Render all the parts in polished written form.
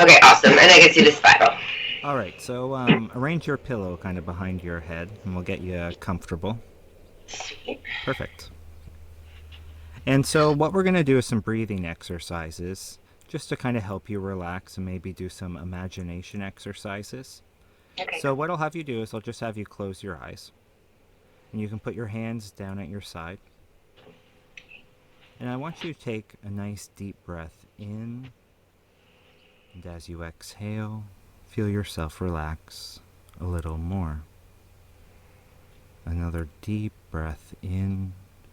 Okay, awesome. And I can see the spiral. All right, so arrange your pillow kind of behind your head, and we'll get you comfortable. Sweet. Perfect. And so, what we're going to do is some breathing exercises just to kind of help you relax and maybe do some imagination exercises. Okay. So, what I'll have you do is I'll just have you close your eyes, and you can put your hands down at your side. And I want you to take a nice deep breath in, and as you exhale, feel yourself relax a little more. Another deep breath in,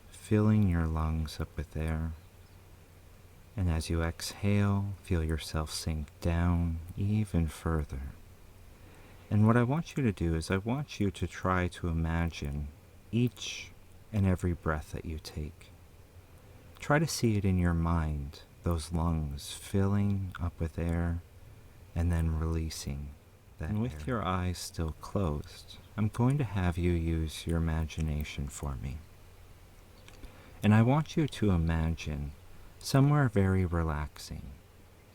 filling your lungs up with air. And as you exhale, feel yourself sink down even further. And what I want you to do is I want you to try to imagine each and every breath that you take. Try to see it in your mind, those lungs filling up with air and then releasing that and with air. Your eyes still closed, I'm going to have you use your imagination for me. And I want you to imagine somewhere very relaxing,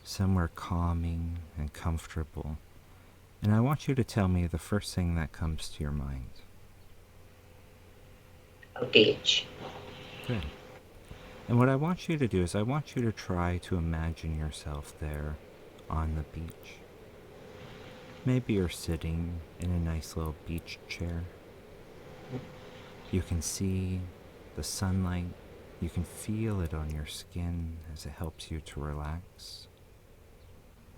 somewhere calming and comfortable. And I want you to tell me the first thing that comes to your mind. A beach. Good. And what I want you to do is I want you to try to imagine yourself there on the beach. Maybe you're sitting in a nice little beach chair. You can see the sunlight. You can feel it on your skin as it helps you to relax.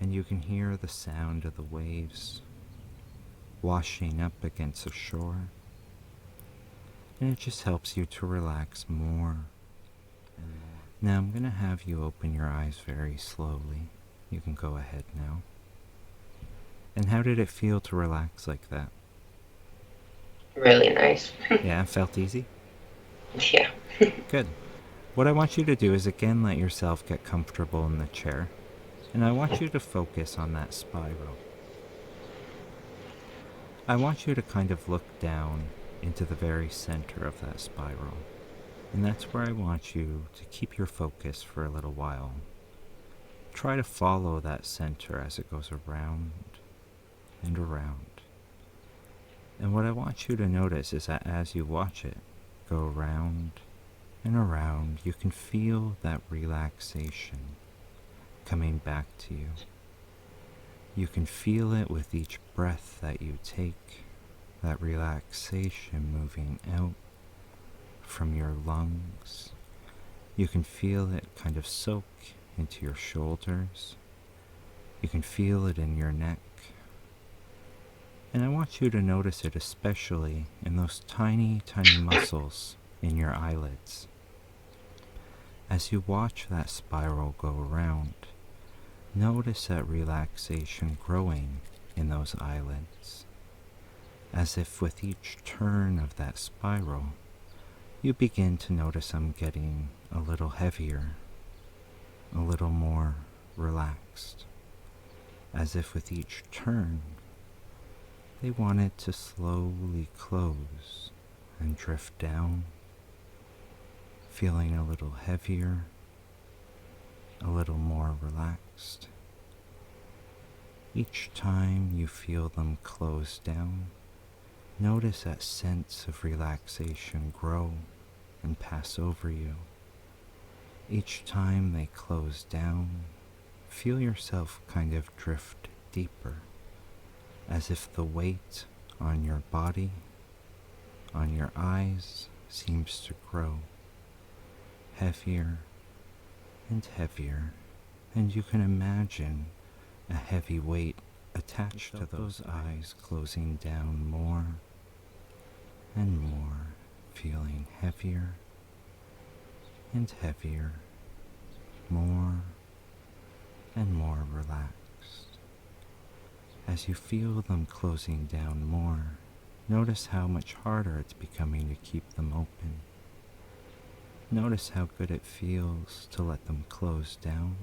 And you can hear the sound of the waves washing up against the shore. And it just helps you to relax more and more. Now I'm going to have you open your eyes very slowly. You can go ahead now. And how did it feel to relax like that? Really nice. Yeah, it felt easy? Yeah. Good. What I want you to do is again let yourself get comfortable in the chair. And I want you to focus on that spiral. I want you to kind of look down into the very center of that spiral. And that's where I want you to keep your focus for a little while. Try to follow that center as it goes around and around. And what I want you to notice is that as you watch it go around and around, you can feel that relaxation coming back to you. You can feel it with each breath that you take, that relaxation moving out from your lungs. You can feel it kind of soak into your shoulders. You can feel it in your neck. And I want you to notice it especially in those tiny, tiny muscles in your eyelids. As you watch that spiral go around, notice that relaxation growing in those eyelids. As if with each turn of that spiral, you begin to notice them getting a little heavier, a little more relaxed. As if with each turn, they wanted to slowly close and drift down, feeling a little heavier, a little more relaxed. Each time you feel them close down, notice that sense of relaxation grow and pass over you. Each time they close down, feel yourself kind of drift deeper, as if the weight on your body, on your eyes, seems to grow heavier and heavier, and you can imagine a heavy weight attached to those eyes closing down more and more, feeling heavier and heavier, more and more relaxed. As you feel them closing down more, notice how much harder it's becoming to keep them open. Notice how good it feels to let them close down.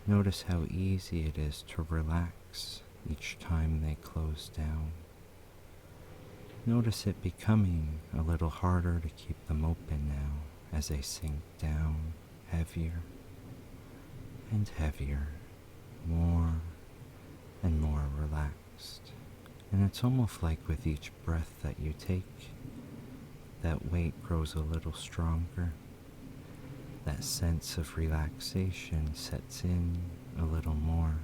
Notice how easy it is to relax each time they close down. Notice it becoming a little harder to keep them open now as they sink down heavier and heavier more and more relaxed. And it's almost like with each breath that you take, that weight grows a little stronger. That sense of relaxation sets in a little more.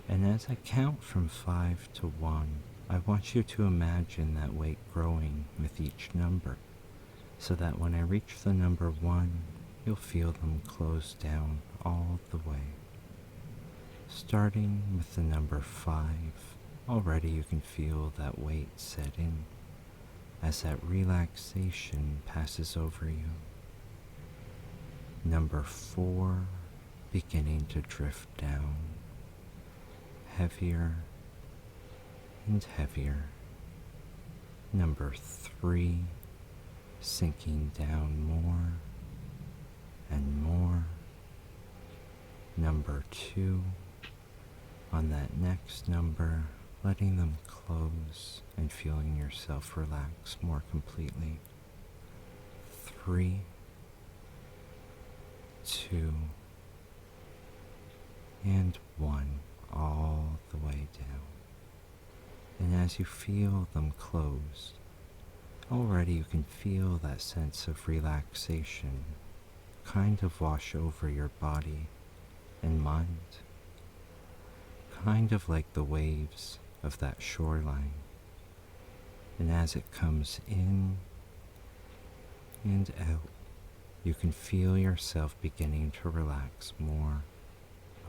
And as I count from 5 to 1, I want you to imagine that weight growing with each number, so that when I reach the number 1, you'll feel them close down all the way. Starting with the number 5, already you can feel that weight set in as that relaxation passes over you. Number 4, beginning to drift down, heavier and heavier. Number 3, sinking down more and more. Number 2, on that next number, letting them close and feeling yourself relax more completely. 3, 2, and 1, all the way down. And as you feel them close, already you can feel that sense of relaxation kind of wash over your body and mind, kind of like the waves of that shoreline. And as it comes in and out, you can feel yourself beginning to relax more,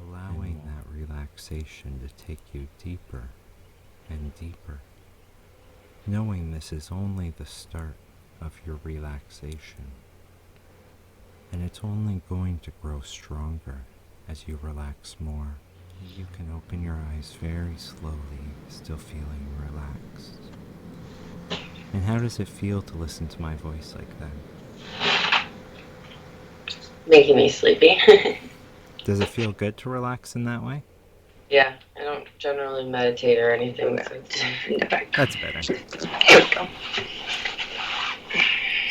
allowing that relaxation to take you deeper and deeper, knowing this is only the start of your relaxation, and it's only going to grow stronger as you relax more. You can open your eyes very slowly, still feeling relaxed. And how does it feel to listen to my voice like that? Making me sleepy. Does it feel good to relax in that way? Yeah, I don't generally meditate or anything. That's better. Here we go.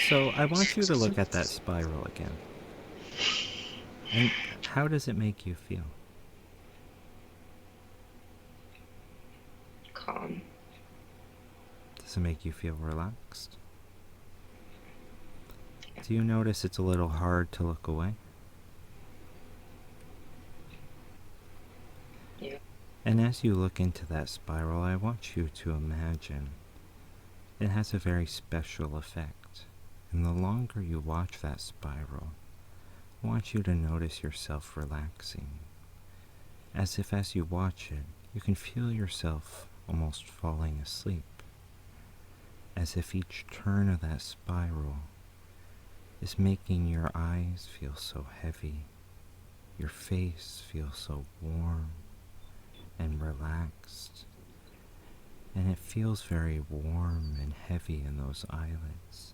So I want you to look at that spiral again. And how does it make you feel? Calm. Does it make you feel relaxed? Do you notice it's a little hard to look away? Yeah. And as you look into that spiral, I want you to imagine it has a very special effect. And the longer you watch that spiral, I want you to notice yourself relaxing. As if as you watch it, you can feel yourself almost falling asleep. As if each turn of that spiral is making your eyes feel so heavy, your face feel so warm and relaxed, and it feels very warm and heavy in those eyelids.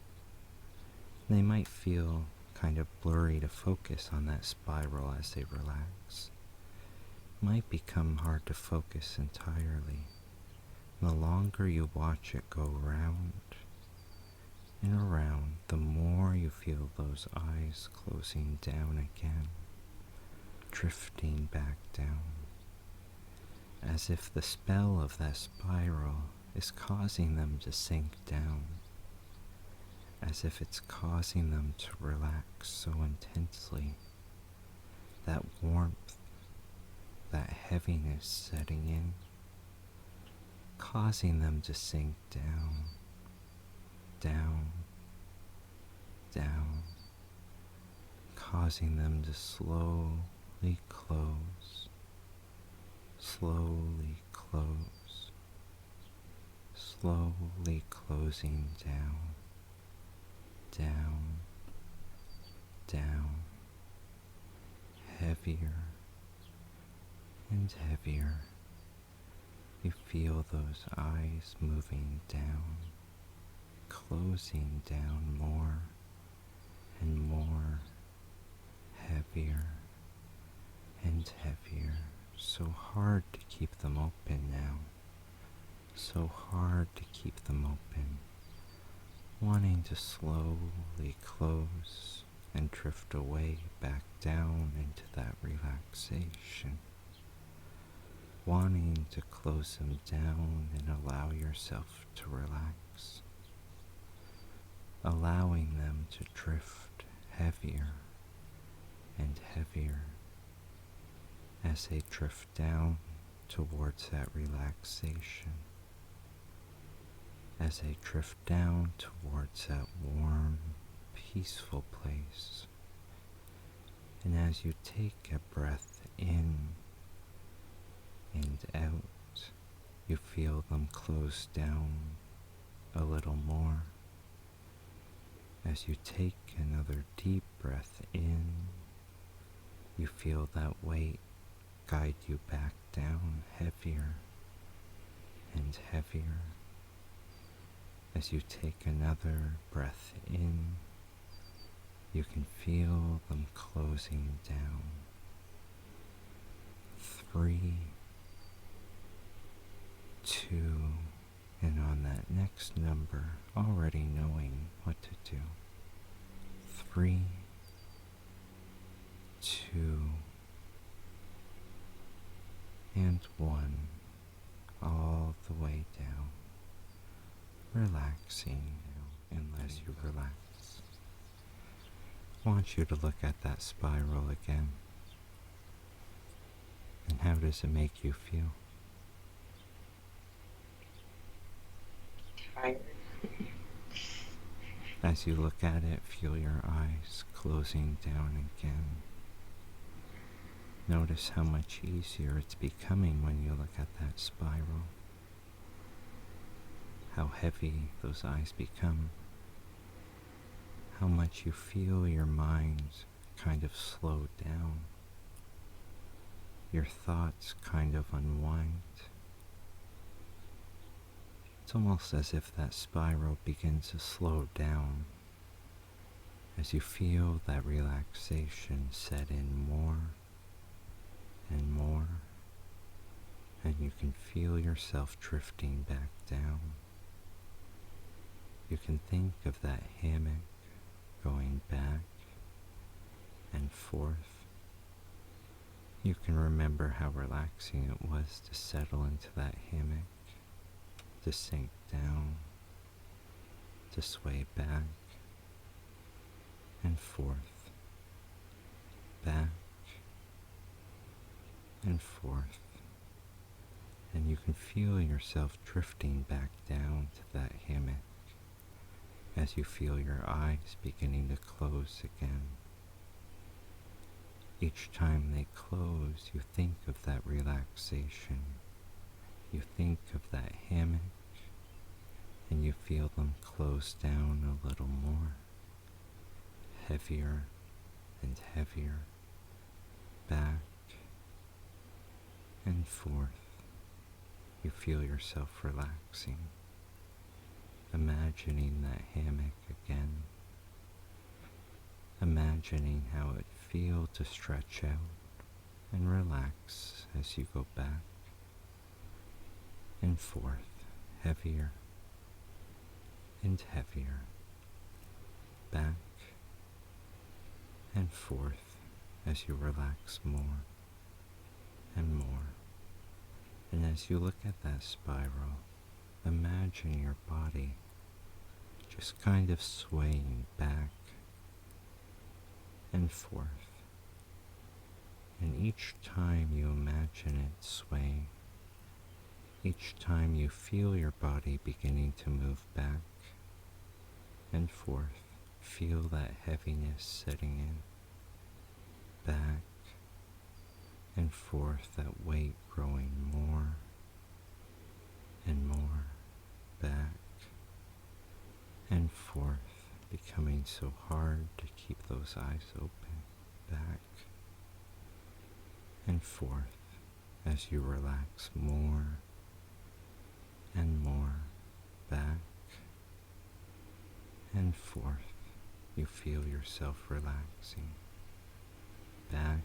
They might feel kind of blurry to focus on that spiral as they relax. It might become hard to focus entirely. The longer you watch it go round and around, the more you feel those eyes closing down again, drifting back down, as if the spell of that spiral is causing them to sink down, as if it's causing them to relax so intensely, that warmth, that heaviness setting in, causing them to sink down, down, down, causing them to slowly close, slowly close, slowly closing down, down, down, heavier and heavier. You feel those eyes moving down, closing down more and more, heavier and heavier. So hard to keep them open now. So hard to keep them open. Wanting to slowly close and drift away back down into that relaxation. wanting to close them down and allow yourself to relax, allowing them to drift heavier and heavier as they drift down towards that relaxation, as they drift down towards that warm, peaceful place. And as you take a breath in and out, you feel them close down a little more. As you take another deep breath in, you feel that weight guide you back down heavier and heavier. As you take another breath in, you can feel them closing down. 3, 2, and on that next number, already knowing what to do. 3, 2, and 1, all the way down, relaxing now, and as you relax, I want you to look at that spiral again. And how does it make you feel? Tired. As you look at it, feel your eyes closing down again. Notice how much easier it's becoming when you look at that spiral. How heavy those eyes become. How much you feel your mind kind of slow down. Your thoughts kind of unwind. It's almost as if that spiral begins to slow down as you feel that relaxation set in more and more, and you can feel yourself drifting back down. You can think of that hammock going back and forth. You can remember how relaxing it was to settle into that hammock, to sink down, to sway back and forth, back and forth, and you can feel yourself drifting back down to that hammock as you feel your eyes beginning to close again. Each time they close, you think of that relaxation. You think of that hammock, and you feel them close down a little more, heavier and heavier, back and forth. You feel yourself relaxing, imagining that hammock again, imagining how it feels to stretch out and relax as you go back and forth, heavier and heavier, back and forth as you relax more and more. And as you look at that spiral, imagine your body just kind of swaying back and forth. And each time you imagine it swaying, each time you feel your body beginning to move back and forth, feel that heaviness setting in, back and forth, that weight growing more and more, back and forth, becoming so hard to keep those eyes open, back and forth as you relax more and more, back and forth. You feel yourself relaxing, back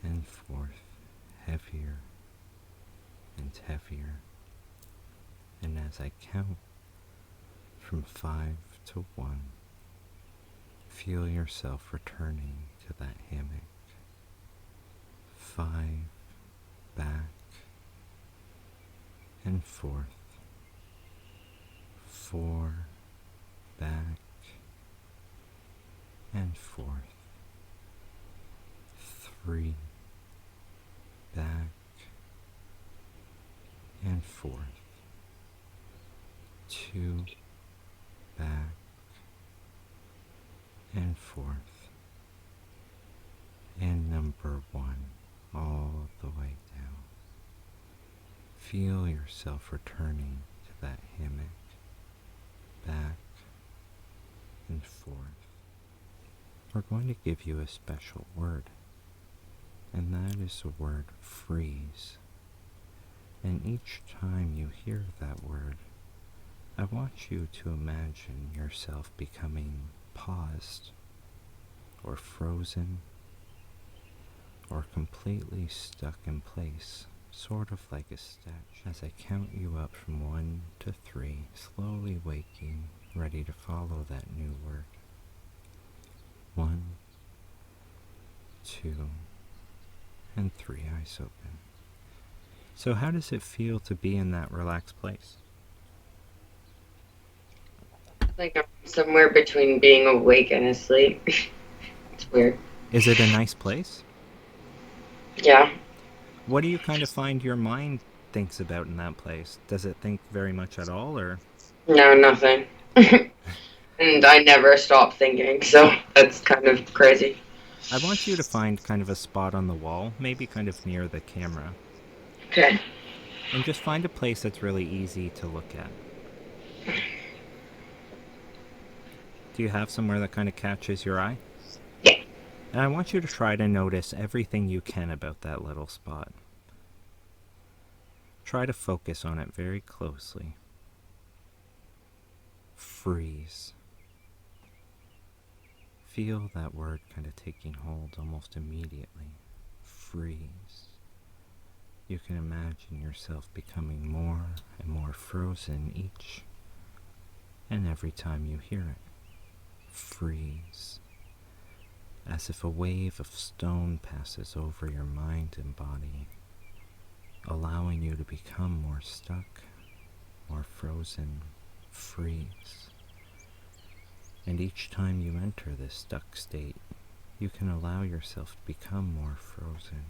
and forth, heavier and heavier. And as I count from 5 to 1, feel yourself returning to that hammock. 5, back and forth. 4, back and forth. 3, back and forth. 2, back and forth. And number 1, all the way down. Feel yourself returning to that hammock, back and forth. We're going to give you a special word, and that is the word freeze. And each time you hear that word, I want you to imagine yourself becoming paused, or frozen, or completely stuck in place, sort of like a statue. As I count you up from 1 to 3, slowly waking, ready to follow that new word. 1, 2, and 3, eyes open. So how does it feel to be in that relaxed place? Like I'm somewhere between being awake and asleep. It's weird. Is it a nice place? Yeah. What do you kind of find your mind thinks about in that place? Does it think very much at all, or? No, nothing. And I never stop thinking, so that's kind of crazy. I want you to find kind of a spot on the wall, maybe kind of near the camera, Okay. and just find a place that's really easy to look at. Do you have somewhere that kind of catches your eye? Yeah. And I want you to try to notice everything you can about that little spot. Try to focus on it very closely. Freeze. Feel that word kind of taking hold almost immediately. Freeze. You can imagine yourself becoming more and more frozen each and every time you hear it. Freeze. As if a wave of stone passes over your mind and body, allowing you to become more stuck, more frozen. Freeze. And each time you enter this stuck state, you can allow yourself to become more frozen,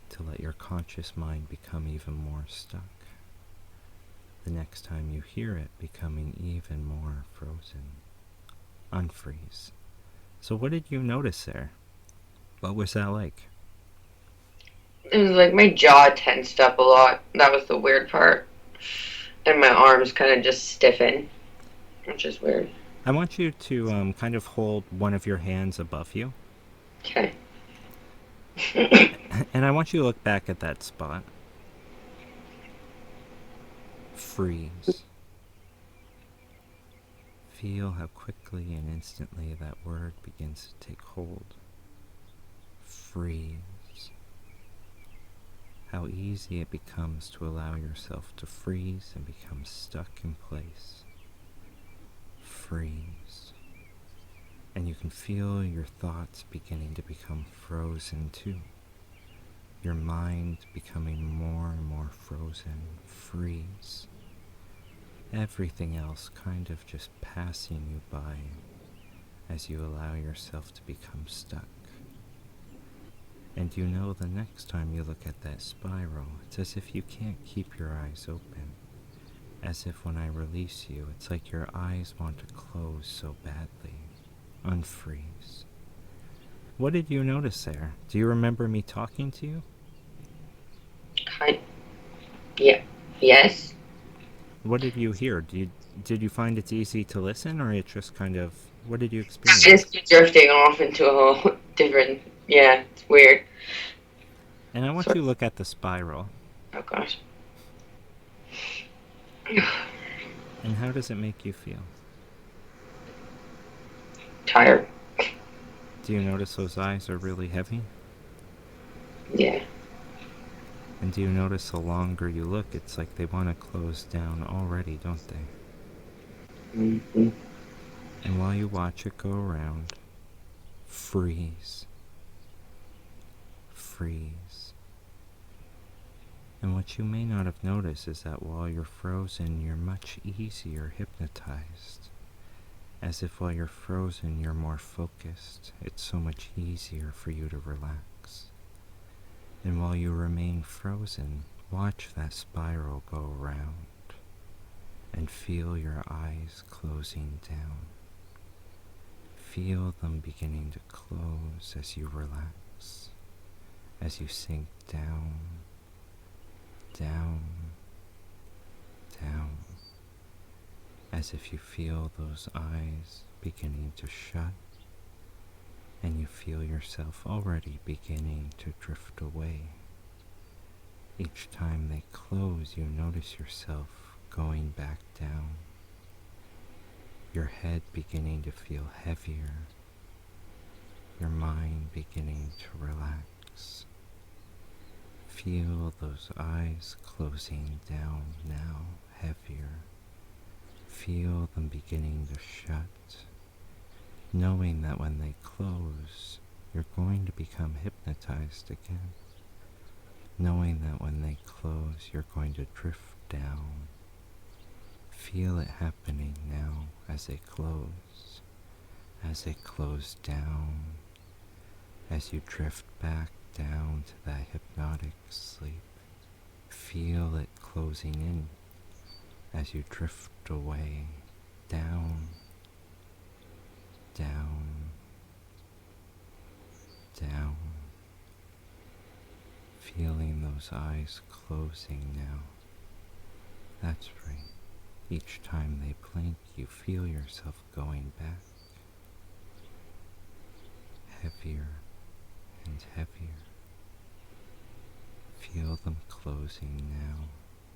to let your conscious mind become even more stuck. The next time you hear it, becoming even more frozen. Unfreeze. So what did you notice there? What was that like? It was like my jaw tensed up a lot. That was the weird part. And my arms kind of just stiffen, which is weird. I want you to kind of hold one of your hands above you. Okay. And I want you to look back at that spot. Freeze. Feel how quickly and instantly that word begins to take hold. Freeze. How easy it becomes to allow yourself to freeze and become stuck in place. Freeze. And you can feel your thoughts beginning to become frozen too. Your mind becoming more and more frozen. Freeze. Everything else kind of just passing you by as you allow yourself to become stuck. And you know the next time you look at that spiral, it's as if you can't keep your eyes open. As if when I release you, it's like your eyes want to close so badly. Unfreeze. What did you notice there? Do you remember me talking to you? Yeah. Yes. What did you hear? Did you find it's easy to listen, or it just kind of, what did you experience? Just drifting off into a whole different. Yeah, it's weird. And I want you to look at the spiral. Oh gosh. And how does it make you feel? Tired. Do you notice those eyes are really heavy? Yeah. And do you notice the longer you look, it's like they want to close down already, don't they? Mm-hmm. And while you watch it go around, freeze. Freeze. And what you may not have noticed is that while you're frozen, you're much easier hypnotized. As if while you're frozen, you're more focused. It's so much easier for you to relax. And while you remain frozen, watch that spiral go around and feel your eyes closing down. Feel them beginning to close as you relax, as you sink down, down, down, as if you feel those eyes beginning to shut, and you feel yourself already beginning to drift away. Each time they close, you notice yourself going back down, your head beginning to feel heavier, your mind beginning to relax. Feel those eyes closing down now, heavier. Feel them beginning to shut, knowing that when they close, you're going to become hypnotized again. Knowing that when they close, you're going to drift down. Feel it happening now as they close down, as you drift back down to that hypnotic sleep. Feel it closing in as you drift away, down, down, down. Feeling those eyes closing now. That's right. Each time they blink, you feel yourself going back. Heavier and heavier. Feel them closing now,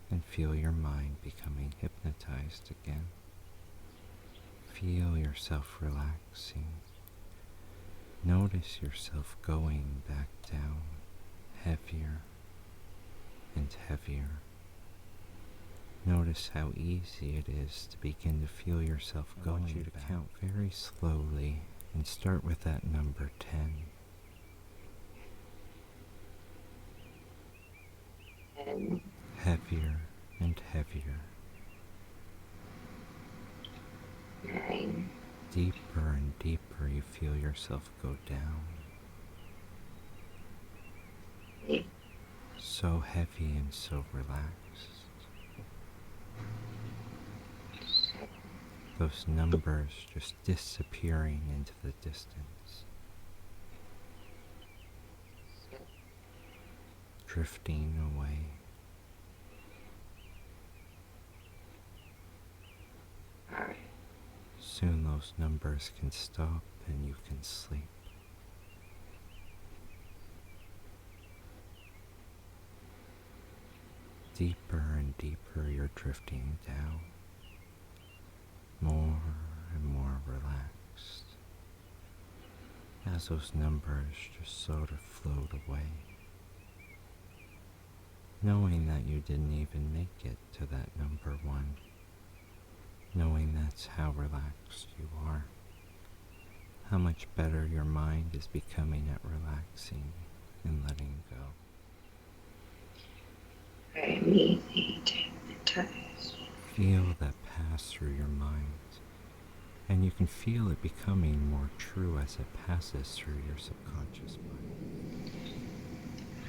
and feel your mind becoming hypnotized again. Feel yourself relaxing. Notice yourself going back down, heavier and heavier. Notice how easy it is to begin to feel yourself going. I want you to count very slowly and start with that number 10. 10. Heavier and heavier. 9. Deeper and deeper you feel yourself go down. 8. So heavy and so relaxed. Those numbers just disappearing into the distance. Drifting away. All right. Soon those numbers can stop and you can sleep. Deeper and deeper you're drifting down. More and more relaxed. As those numbers just sort of float away. Knowing that you didn't even make it to that number 1. Knowing that's how relaxed you are. How much better your mind is becoming at relaxing and letting go. I am easy to hypnotize. Feel that pass through your mind, and you can feel it becoming more true as it passes through your subconscious mind.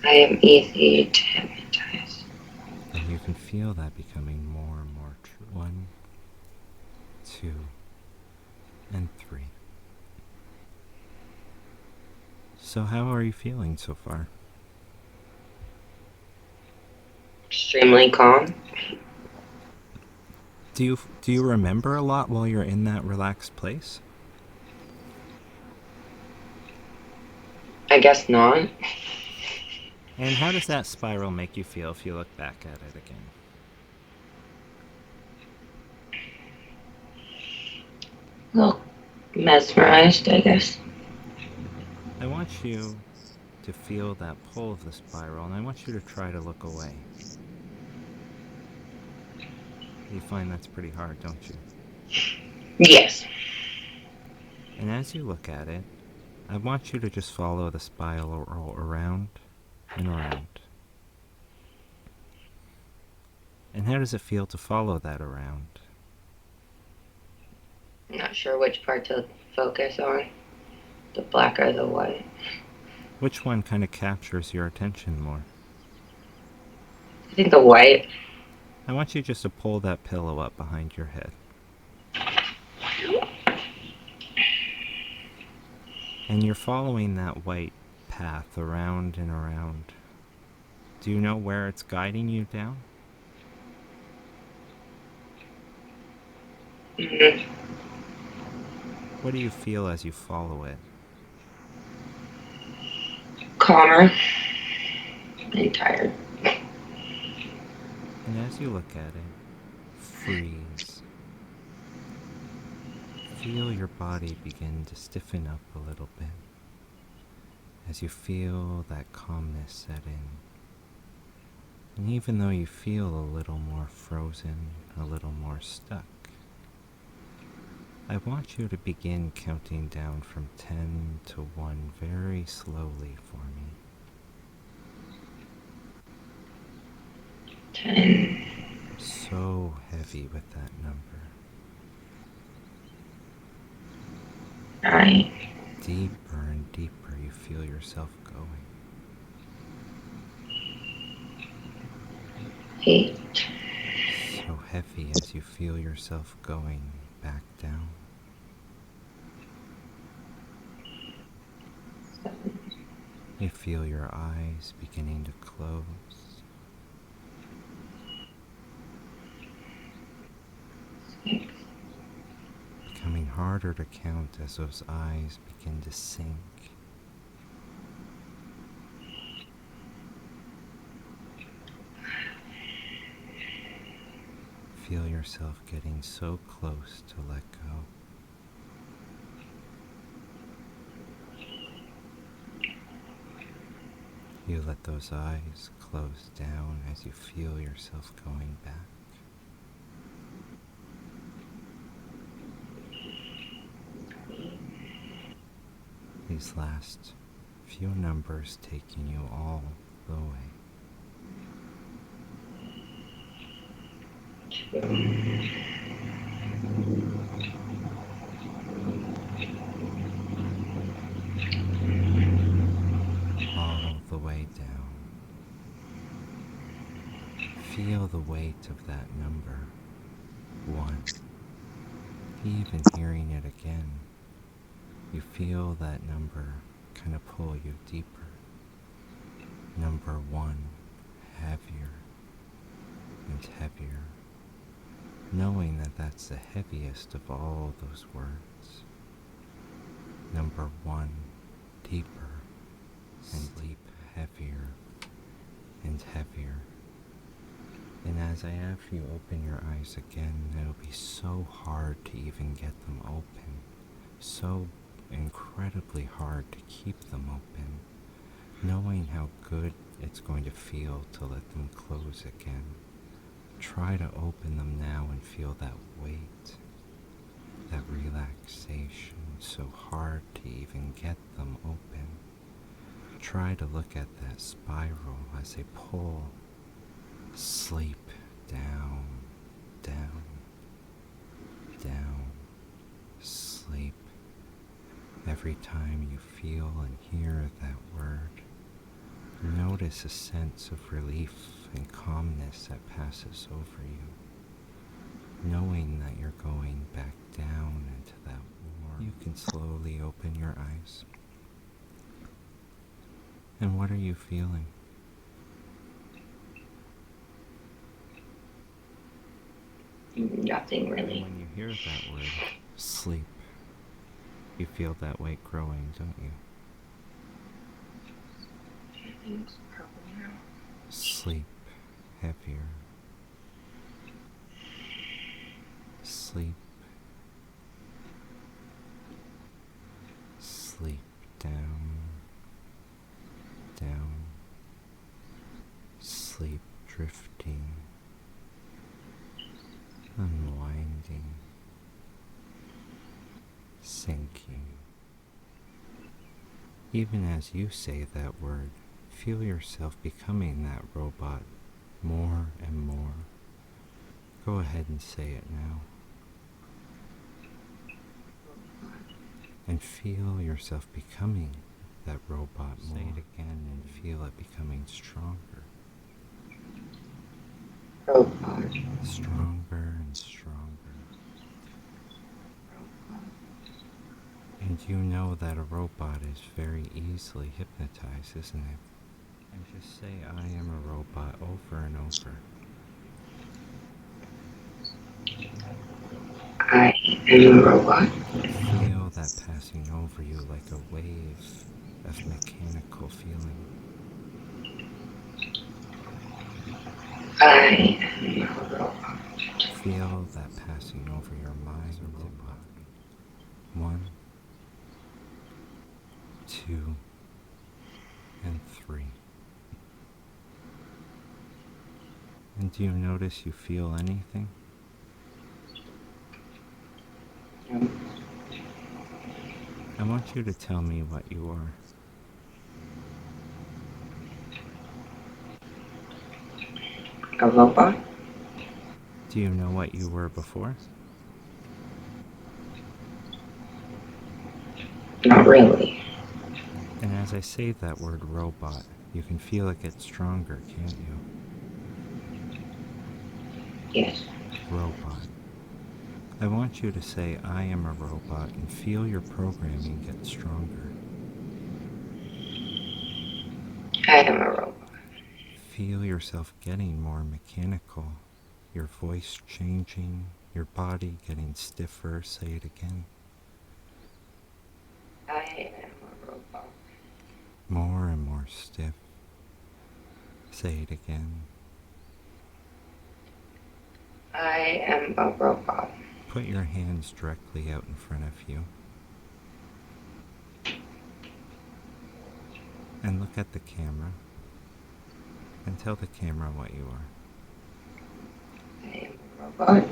I am easy to hypnotize. And you can feel that becoming more and more true. 1, 2, and 3. So how are you feeling so far? Extremely calm. Do you remember a lot while you're in that relaxed place? I guess not. And how does that spiral make you feel if you look back at it again? Well, mesmerized, I guess. I want you to feel that pull of the spiral, and I want you to try to look away. You find that's pretty hard, don't you? Yes. And as you look at it, I want you to just follow the spiral around and around. And how does it feel to follow that around? I'm not sure which part to focus on, the black or the white. Which one kind of captures your attention more? I think the white. I want you just to pull that pillow up behind your head. And you're following that white path around and around. Do you know where it's guiding you down? Mm-hmm. What do you feel as you follow it? Calmer and tired. And as you look at it, freeze. Feel your body begin to stiffen up a little bit as you feel that calmness set in. And even though you feel a little more frozen, a little more stuck, I want you to begin counting down from 10 to 1 very slowly for me. 10. So heavy with that number. 9. Deeper and deeper you feel yourself going. 8. So heavy as you feel yourself going back down. 7. You feel your eyes beginning to close. 6. Becoming harder to count as those eyes begin to sink. 5. Feel yourself getting so close to let go. 4. You let those eyes close down as you feel yourself going back. 3. These last few numbers taking you all the way. 2. All the way down. Feel the weight of that number. 1. Even hearing it again, you feel that number kind of pull you deeper. Number 1, heavier and heavier, knowing that that's the heaviest of all those words. Number 1, deeper and deep, heavier and heavier. And as I have you open your eyes again, it'll be so hard to even get them open, so incredibly hard to keep them open, knowing how good it's going to feel to let them close again. Try to open them now and feel that weight, that relaxation, so hard to even get them open. Try to look at that spiral as they pull. Sleep down, down, down, sleep. Every time you feel and hear that word, notice a sense of relief and calmness that passes over you, knowing that you're going back down into that warm. You can slowly open your eyes. And what are you feeling? Nothing really. When you hear that word, sleep, you feel that weight growing, don't you? Everything's purple now. Sleep heavier. Sleep. Sleep down, down. Sleep drifting, unwinding, sinking. Even as you say that word, feel yourself becoming that robot more and more, Go ahead and say it now. And feel yourself becoming that robot more. Say it again and feel it becoming stronger. Robot. Stronger and stronger. And you know that a robot is very easily hypnotized, isn't it? And just say, I am a robot over and over. I am a robot. Feel that passing over you like a wave of mechanical feeling. I am a robot. Feel that passing over your mind, a robot. 1, 2, and 3. And do you notice you feel anything? No. I want you to tell me what you are. A robot? Do you know what you were before? Not really. And as I say that word robot, you can feel it get stronger, can't you? Yes. Robot. I want you to say, I am a robot, and feel your programming get stronger. I am a robot. Feel yourself getting more mechanical, your voice changing, your body getting stiffer. Say it again. I am a robot. More and more stiff. Say it again. I am a robot. Put your hands directly out in front of you. And look at the camera. And tell the camera what you are. I am a robot.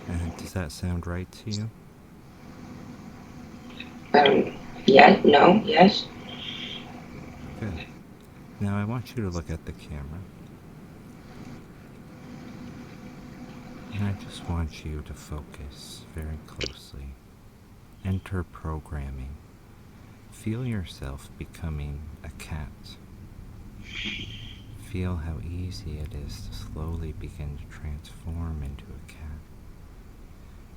And does that sound right to you? Yes, no, yes. Good. Now I want you to look at the camera. And I just want you to focus very closely. Enter programming. Feel yourself becoming a cat. Feel how easy it is to slowly begin to transform into a cat.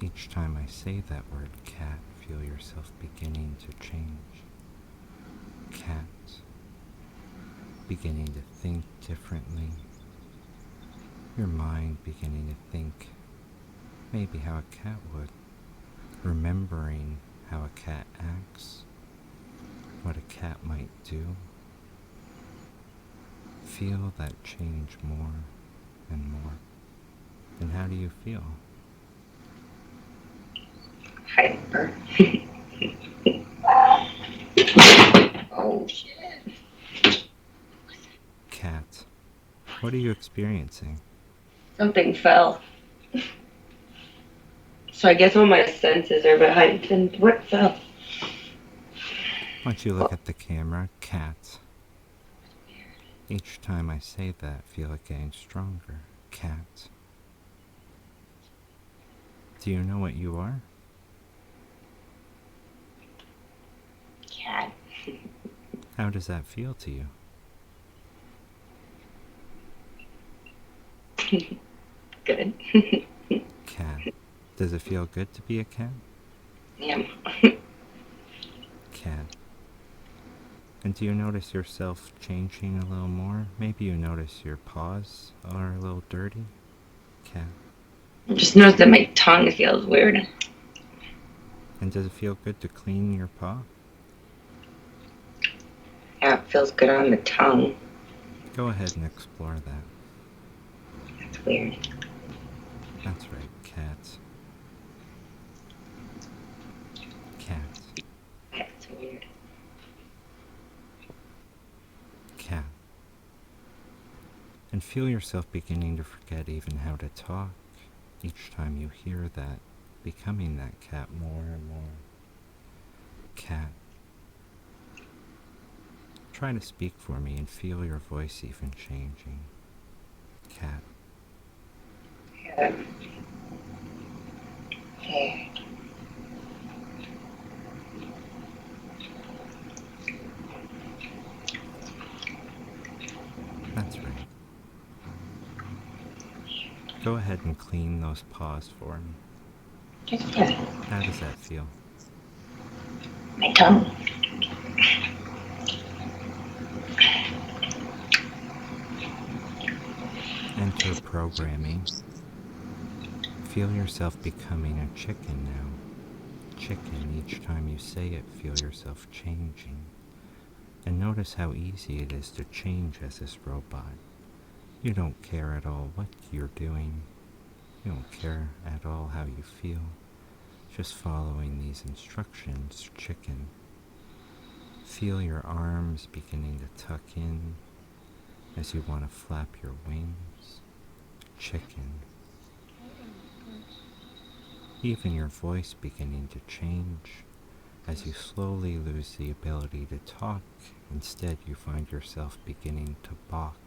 Each time I say that word cat, feel yourself beginning to change. Cat. Beginning to think differently. Your mind beginning to think maybe how a cat would. Remembering how a cat acts. What a cat might do. Feel that change more and more. And how do you feel? Hyper. Oh, shit. Cat. What are you experiencing? Something fell. So I guess all my senses are behind. And what fell? Why don't you look at the camera? Cat. Each time I say that, feel it getting stronger. Cat. Do you know what you are? Cat. How does that feel to you? Good. Cat. Does it feel good to be a cat? Yeah. Cat. And do you notice yourself changing a little more? Maybe you notice your paws are a little dirty? Cat. I just noticed that my tongue feels weird. And does it feel good to clean your paw? Yeah, it feels good on the tongue. Go ahead and explore that. That's weird. That's right, cat. Cat. That's weird. Cat. And feel yourself beginning to forget even how to talk each time you hear that, becoming that cat more and more. Cat. Try to speak for me and feel your voice even changing. Cat. Yeah. Okay. That's right. Go ahead and clean those paws for me. Okay. How does that feel? My tongue. Enter programming. Feel yourself becoming a chicken now. Chicken, each time you say it, feel yourself changing. And notice how easy it is to change as this robot. You don't care at all what you're doing. You don't care at all how you feel. Just following these instructions, chicken. Feel your arms beginning to tuck in as you want to flap your wings. Chicken. Even your voice beginning to change as you slowly lose the ability to talk. Instead, you find yourself beginning to balk.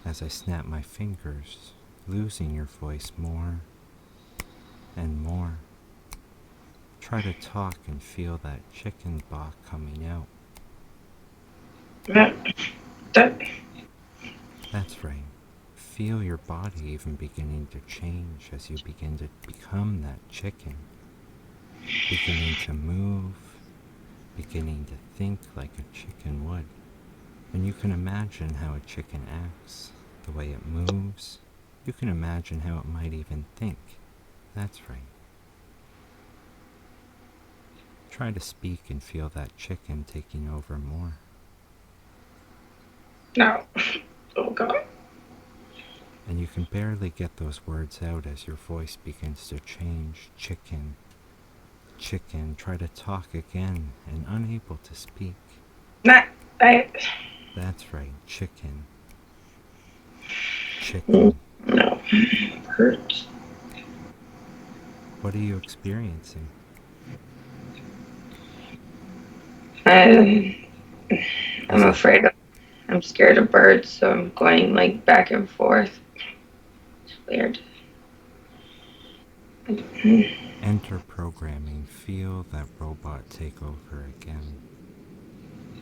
As I snap my fingers, losing your voice more and more. Try to talk and feel that chicken balk coming out. That. That's right. Feel your body even beginning to change as you begin to become that chicken. Beginning to move, beginning to think like a chicken would. And you can imagine how a chicken acts, the way it moves. You can imagine how it might even think. That's right. Try to speak and feel that chicken taking over more. No. Oh God. And you can barely get those words out as your voice begins to change. Chicken, chicken. Try to talk again and unable to speak. Not. I. That's right, chicken, chicken. No. It hurts. What are you experiencing? I'm Is it afraid of. I'm scared of birds, so I'm going like back and forth. It's weird. enter programming? Feel that robot take over again.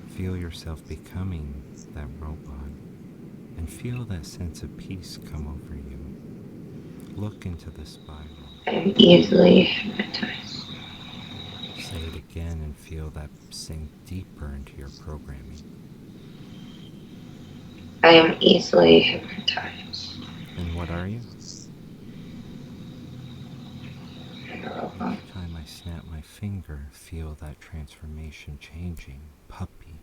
Feel yourself becoming that robot. And feel that sense of peace come over you. Look into the spiral. I'm easily hypnotized. Say it again and feel that sink deeper into your programming. I am easily hypnotized. And what are you? I'm a robot. Each time I snap my finger, feel that transformation changing. Puppy,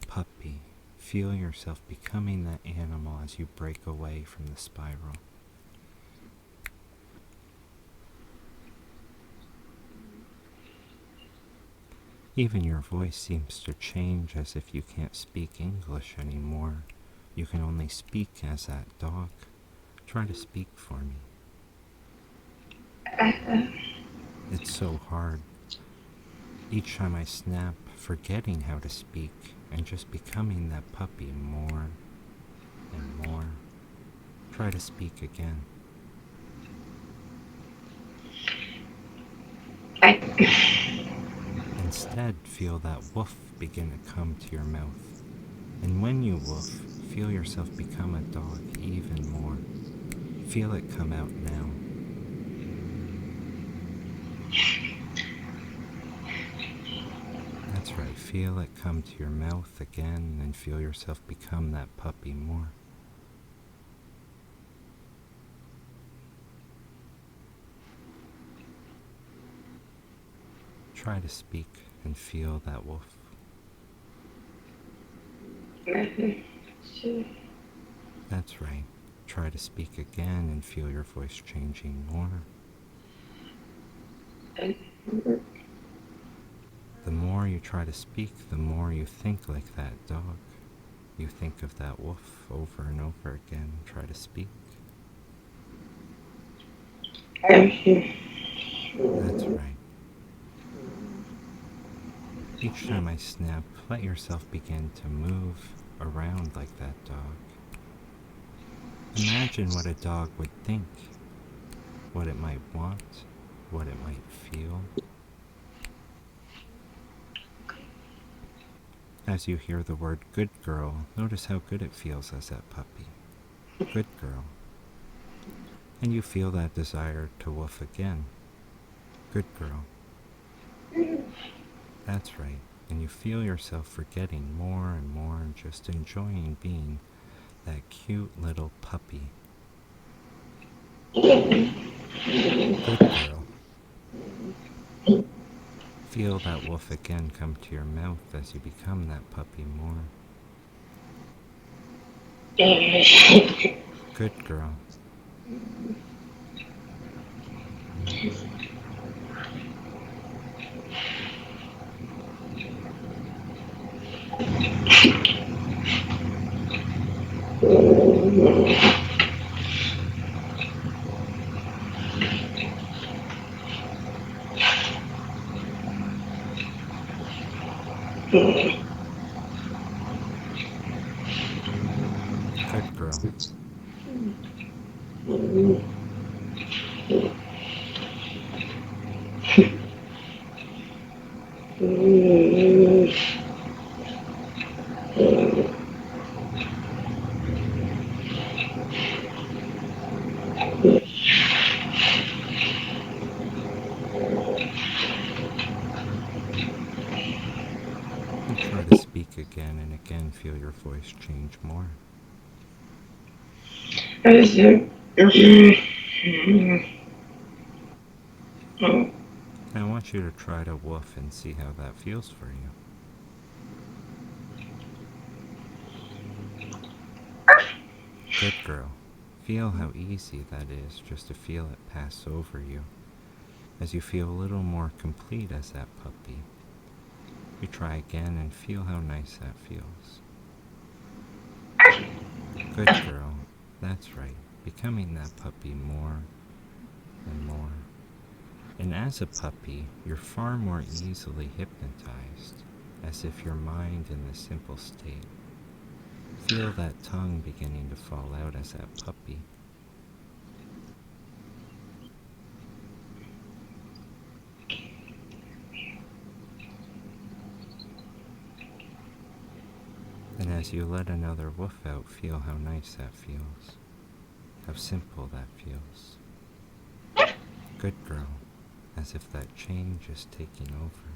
puppy. Feel yourself becoming that animal as you break away from the spiral. Even your voice seems to change as if you can't speak English anymore. You can only speak as that dog. Try to speak for me. It's so hard. Each time I snap, forgetting how to speak and just becoming that puppy more and more. Try to speak again. Instead, feel that woof begin to come to your mouth. And when you woof, feel yourself become a dog even more. Feel it come out now. That's right, feel it come to your mouth again and feel yourself become that puppy more. Try to speak and feel that wolf. That's right. Try to speak again and feel your voice changing more. The more you try to speak, the more you think like that dog. You think of that wolf over and over again. Try to speak. That's right. Each time I snap, let yourself begin to move around like that dog. Imagine what a dog would think, what it might want, what it might feel. As you hear the word good girl, notice how good it feels as that puppy. Good girl. And you feel that desire to woof again. Good girl. That's right. And you feel yourself forgetting more and more and just enjoying being that cute little puppy. Good girl. Feel that woof again come to your mouth as you become that puppy more. Good girl. Good girl. And try to speak again and again feel your voice change more. I want you to try to woof and see how that feels for you. Good girl. Feel how easy that is just to feel it pass over you as you feel a little more complete as that puppy. You try again and feel how nice that feels. Good girl. That's right. Becoming that puppy more and more. And as a puppy, you're far more easily hypnotized, as if your mind in this simple state. Feel that tongue beginning to fall out as that puppy. And as you let another woof out, feel how nice that feels. How simple that feels. Good girl, as if that change is taking over.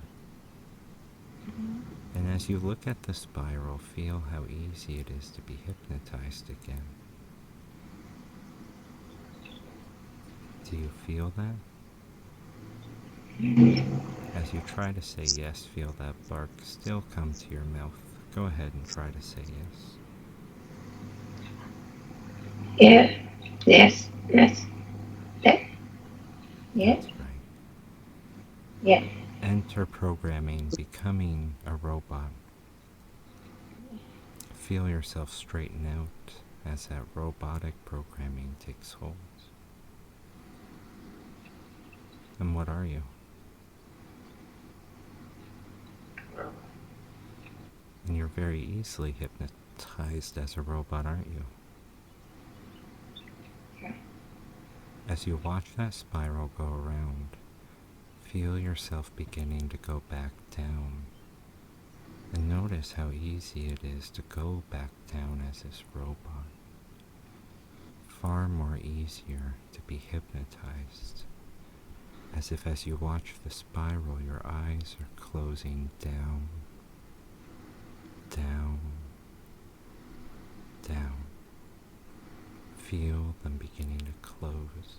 And as you look at the spiral, feel how easy it is to be hypnotized again. Do you feel that? As you try to say yes, feel that bark still come to your mouth. Go ahead and try to say yes. Yeah. Yes. Yes. Yeah. Yeah. That's right. Yeah. Enter programming, becoming a robot. Feel yourself straighten out as that robotic programming takes hold. And what are you? And you're very easily hypnotized as a robot, aren't you? As you watch that spiral go around, feel yourself beginning to go back down. And notice how easy it is to go back down as this robot. Far more easier to be hypnotized. As if as you watch the spiral, your eyes are closing down, down, down. Feel them beginning to close.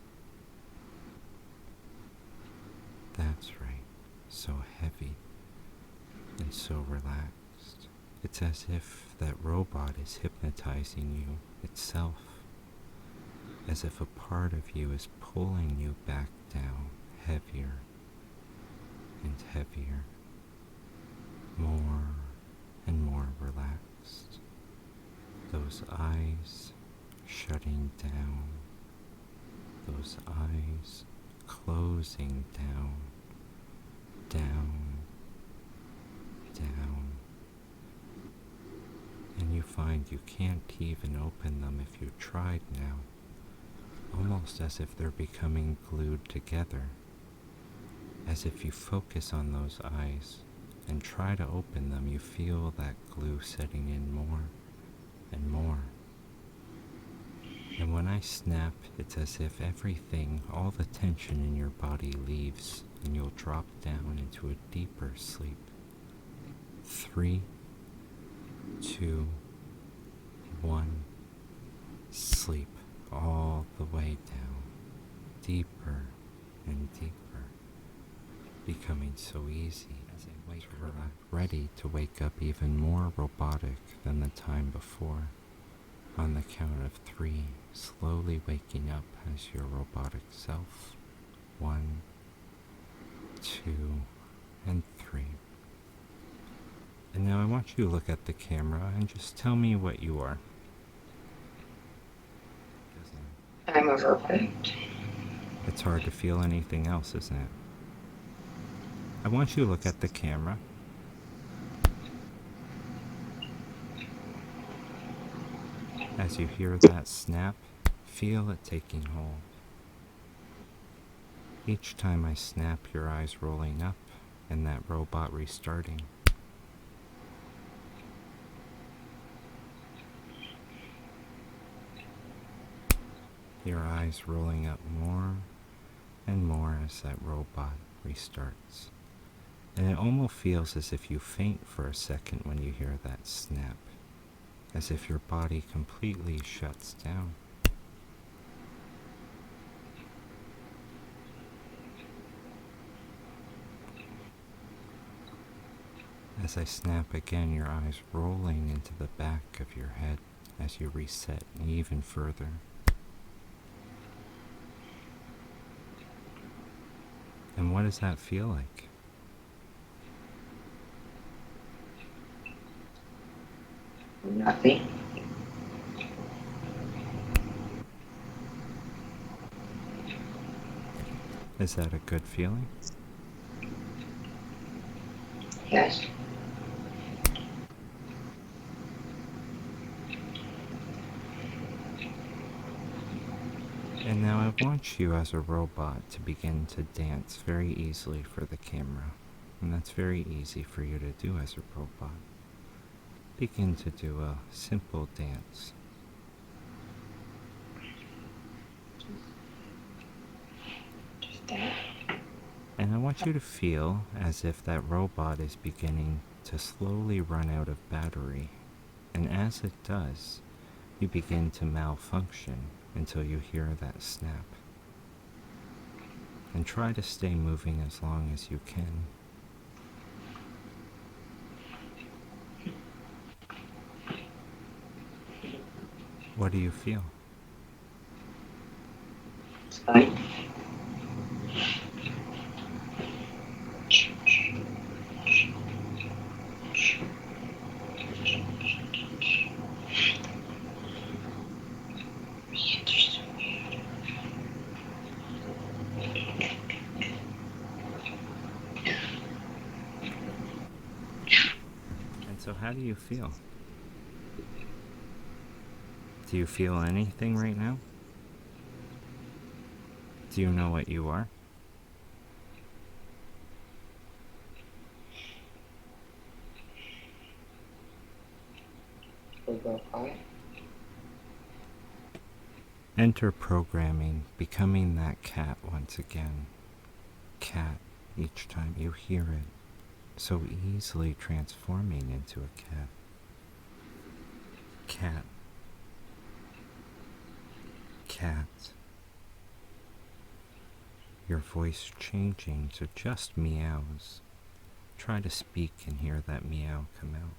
That's right, so heavy and so relaxed. It's as if that robot is hypnotizing you itself, as if a part of you is pulling you back down, heavier and heavier, more and more relaxed. Those eyes shutting down, those eyes closing down, down, down, and you find you can't even open them if you tried now, almost as if they're becoming glued together, as if you focus on those eyes and try to open them, you feel that glue setting in more and more. And when I snap, it's as if everything, all the tension in your body leaves and you'll drop down into a deeper sleep. 3, 2, 1, sleep all the way down, deeper and deeper, becoming so easy as I wake up, ready to wake up even more robotic than the time before. On the count of 3, slowly waking up as your robotic self. 1, 2, and 3. And now I want you to look at the camera and just tell me what you are. I'm a robot. It's hard to feel anything else, isn't it? I want you to look at the camera. As you hear that snap, feel it taking hold. Each time I snap, your eyes rolling up and that robot restarting. Your eyes rolling up more and more as that robot restarts. And it almost feels as if you faint for a second when you hear that snap, as if your body completely shuts down. As I snap again, your eyes rolling into the back of your head as you reset even further. And what does that feel like? Nothing. Is that a good feeling? Yes. And now I want you as a robot to begin to dance very easily for the camera. And that's very easy for you to do as a robot. Begin to do a simple dance. Just that. And I want you to feel as if that robot is beginning to slowly run out of battery. And as it does, you begin to malfunction until you hear that snap. And try to stay moving as long as you can. What do you feel? It's fine. And so how do you feel? Do you feel anything right now? Do you know what you are? Enter programming, becoming that cat once again. Cat, each time you hear it, so easily transforming into a cat. Cat. Cat. Your voice changing to just meows. Try to speak and hear that meow come out.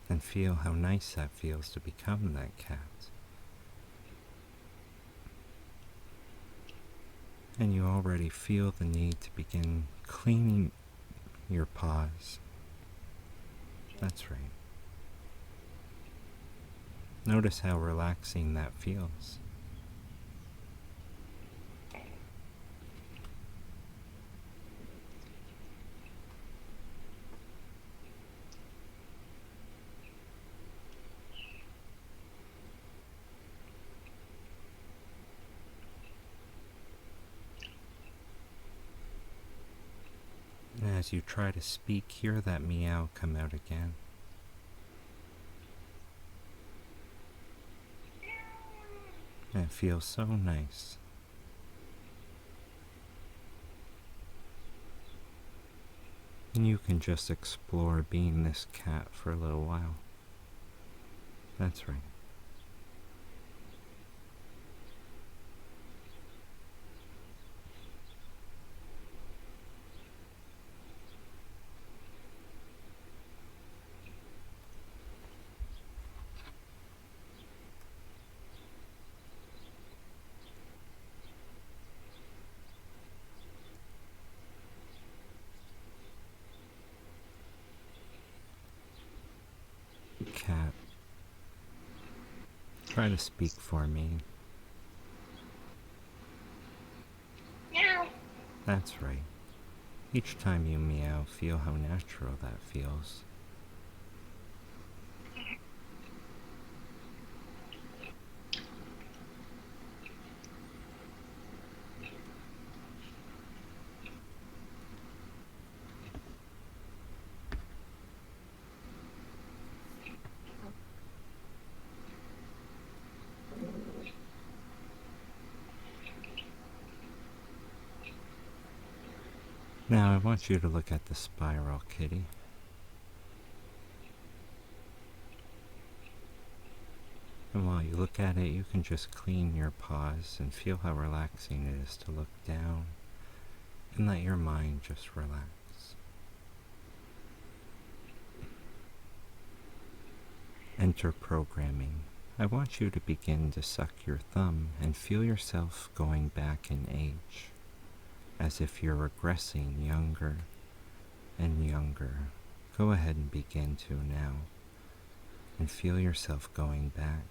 And feel how nice that feels to become that cat. And you already feel the need to begin cleaning your paws. That's right. Notice how relaxing that feels. as you try to speak, hear that meow come out again. And it feels so nice. And you can just explore being this cat for a little while. That's right. Cat, try to speak for me. Meow. That's right. Each time you meow, feel how natural that feels. Now I want you to look at the spiral, kitty. And while you look at it, you can just clean your paws and feel how relaxing it is to look down and let your mind just relax. Enter programming. I want you to begin to suck your thumb and feel yourself going back in age, as if you're regressing younger and younger. Go ahead and begin to now, and feel yourself going back,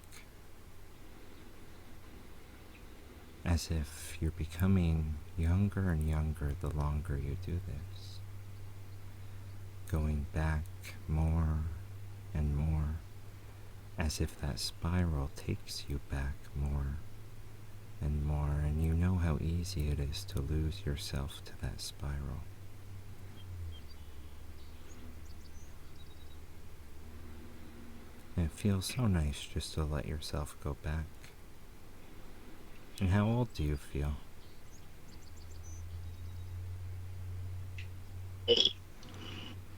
as if you're becoming younger and younger the longer you do this. Going back more and more, as if that spiral takes you back more and more, and you know how easy it is to lose yourself to that spiral. And it feels so nice just to let yourself go back. And how old do you feel? 8.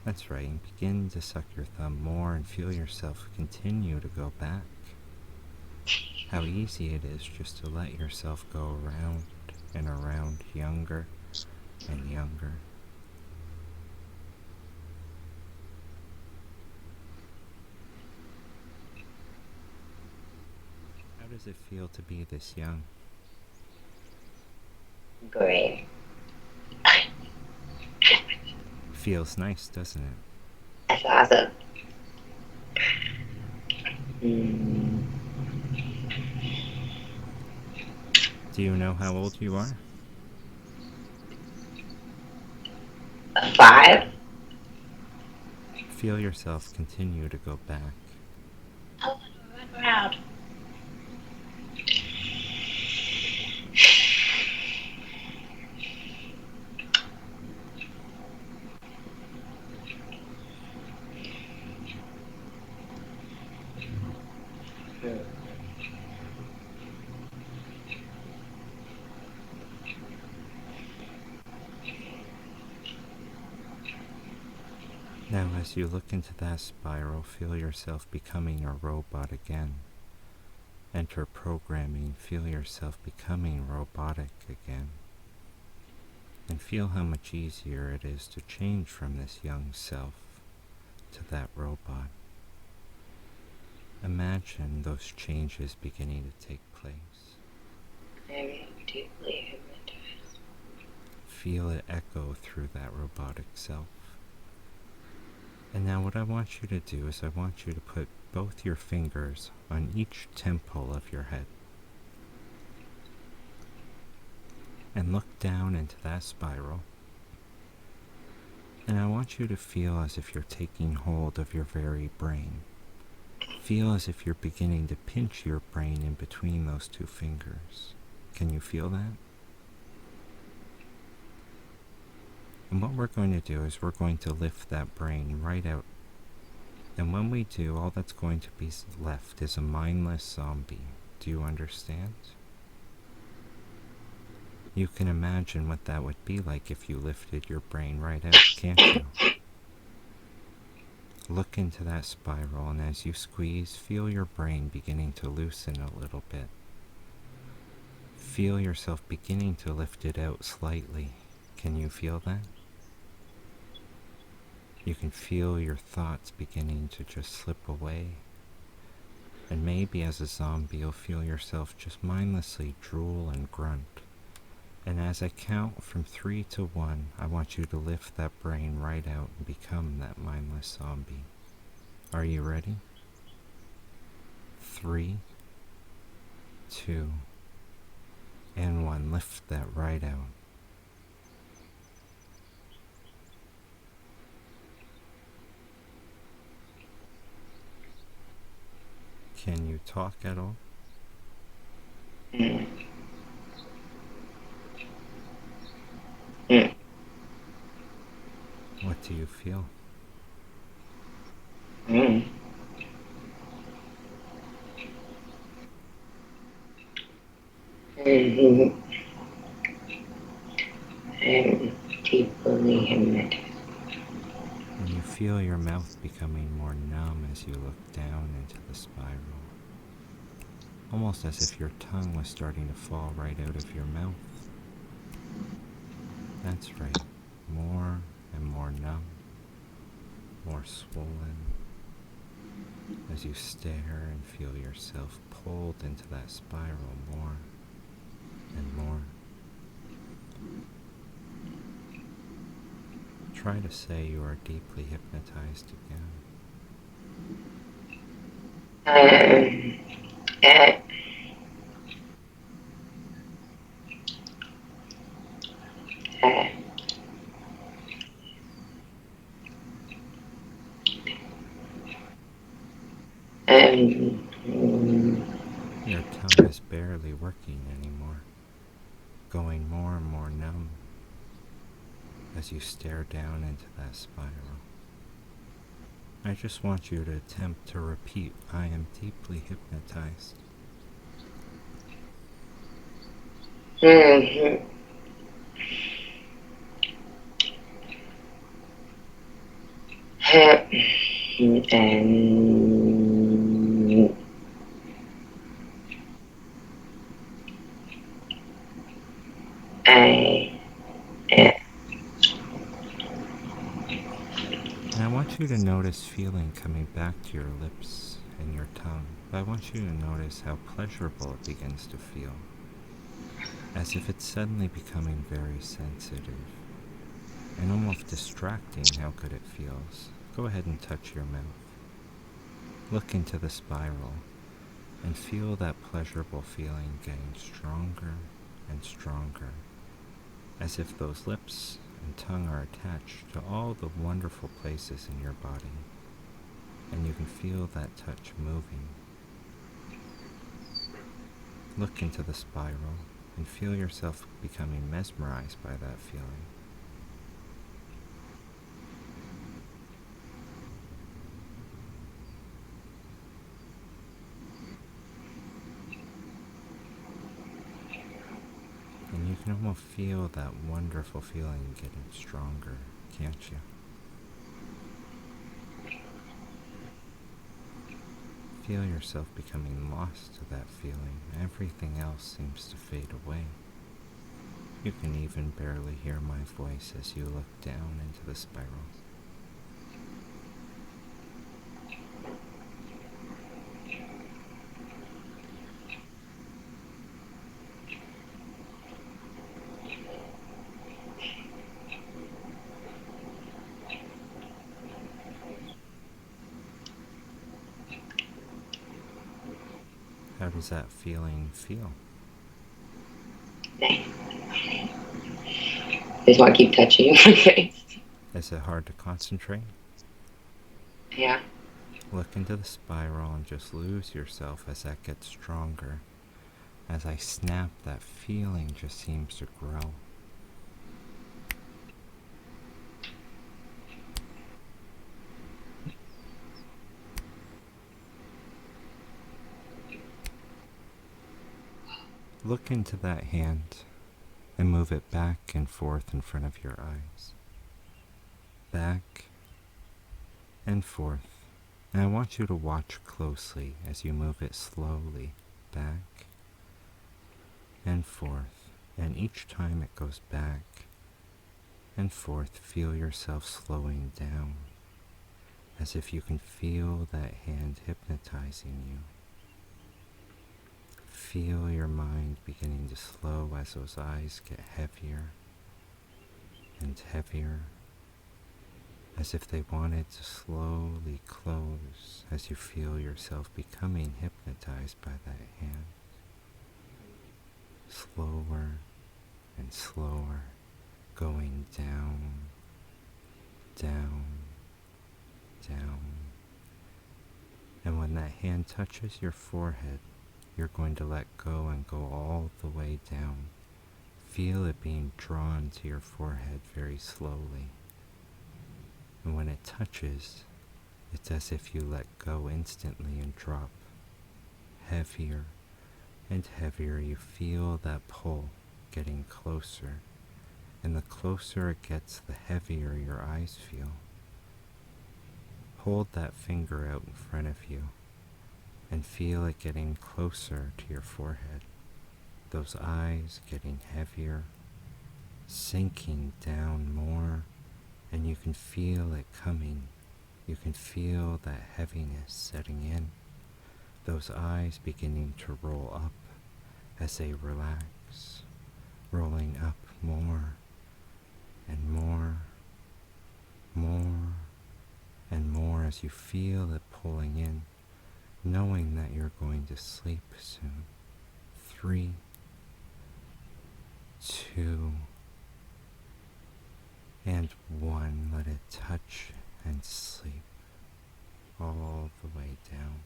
That's right, and begin to suck your thumb more and feel yourself continue to go back. How easy it is just to let yourself go around and around, younger and younger. How does it feel to be this young? Great. Feels nice, doesn't it? That's awesome. Do you know how old you are? 5. Feel yourself continue to go back. I want to run around. Now as you look into that spiral, feel yourself becoming a robot again. Enter programming, feel yourself becoming robotic again. And feel how much easier it is to change from this young self to that robot. Imagine those changes beginning to take place. Very deeply hypnotized. Feel it echo through that robotic self. And now what I want you to do is I want you to put both your fingers on each temple of your head. And look down into that spiral. And I want you to feel as if you're taking hold of your very brain. Feel as if you're beginning to pinch your brain in between those two fingers. Can you feel that? And what we're going to do is we're going to lift that brain right out. And when we do, all that's going to be left is a mindless zombie. Do you understand? You can imagine what that would be like if you lifted your brain right out, can't you? Look into that spiral, and as you squeeze, feel your brain beginning to loosen a little bit. Feel yourself beginning to lift it out slightly. Can you feel that? You can feel your thoughts beginning to just slip away. And maybe as a zombie, you'll feel yourself just mindlessly drool and grunt. And as I count from 3 to 1, I want you to lift that brain right out and become that mindless zombie. Are you ready? 3, 2, and 1. Lift that right out. Can you talk at all? Mm. Mm. What do you feel? Mm. Mm. I'm deeply hypnotized. And you feel your mouth becoming more numb as you look down into the spiral. Almost as if your tongue was starting to fall right out of your mouth. That's right. More and more numb, more swollen, as you stare and feel yourself pulled into that spiral more and more. Try to say you are deeply hypnotized again. At uh, mm, Your tongue is barely working anymore, going more and more numb as you stare down into that spiral. I just want you to attempt to repeat, I am deeply hypnotized. mm, and I And I want you to notice feeling coming back to your lips and your tongue, but I want you to notice how pleasurable it begins to feel, as if it's suddenly becoming very sensitive and almost distracting how good it feels. Go ahead and touch your mouth. Look into the spiral and feel that pleasurable feeling getting stronger and stronger, as if those lips and tongue are attached to all the wonderful places in your body, and you can feel that touch moving. Look into the spiral and feel yourself becoming mesmerized by that feeling. And you can almost feel that wonderful feeling getting stronger, can't you? Feel yourself becoming lost to that feeling. Everything else seems to fade away. You can even barely hear my voice as you look down into the spiral. How does that feeling feel? just want to keep touching my face. Is it hard to concentrate? Yeah. Look into the spiral and just lose yourself as that gets stronger. As I snap, that feeling just seems to grow. Look into that hand and move it back and forth in front of your eyes. Back and forth. And I want you to watch closely as you move it slowly back and forth. And each time it goes back and forth, feel yourself slowing down, as if you can feel that hand hypnotizing you. Feel your mind beginning to slow as those eyes get heavier and heavier, as if they wanted to slowly close as you feel yourself becoming hypnotized by that hand. Slower and slower, going down, down, down. And when that hand touches your forehead, you're going to let go and go all the way down. Feel it being drawn to your forehead very slowly. And when it touches, it's as if you let go instantly and drop. Heavier and heavier, you feel that pull getting closer. And the closer it gets, the heavier your eyes feel. Hold that finger out in front of you and feel it getting closer to your forehead. Those eyes getting heavier, sinking down more, and you can feel it coming. You can feel that heaviness setting in. Those eyes beginning to roll up as they relax, rolling up more and more, more and more as you feel it pulling in, knowing that you're going to sleep soon. 3, 2, and 1. Let it touch and sleep all the way down,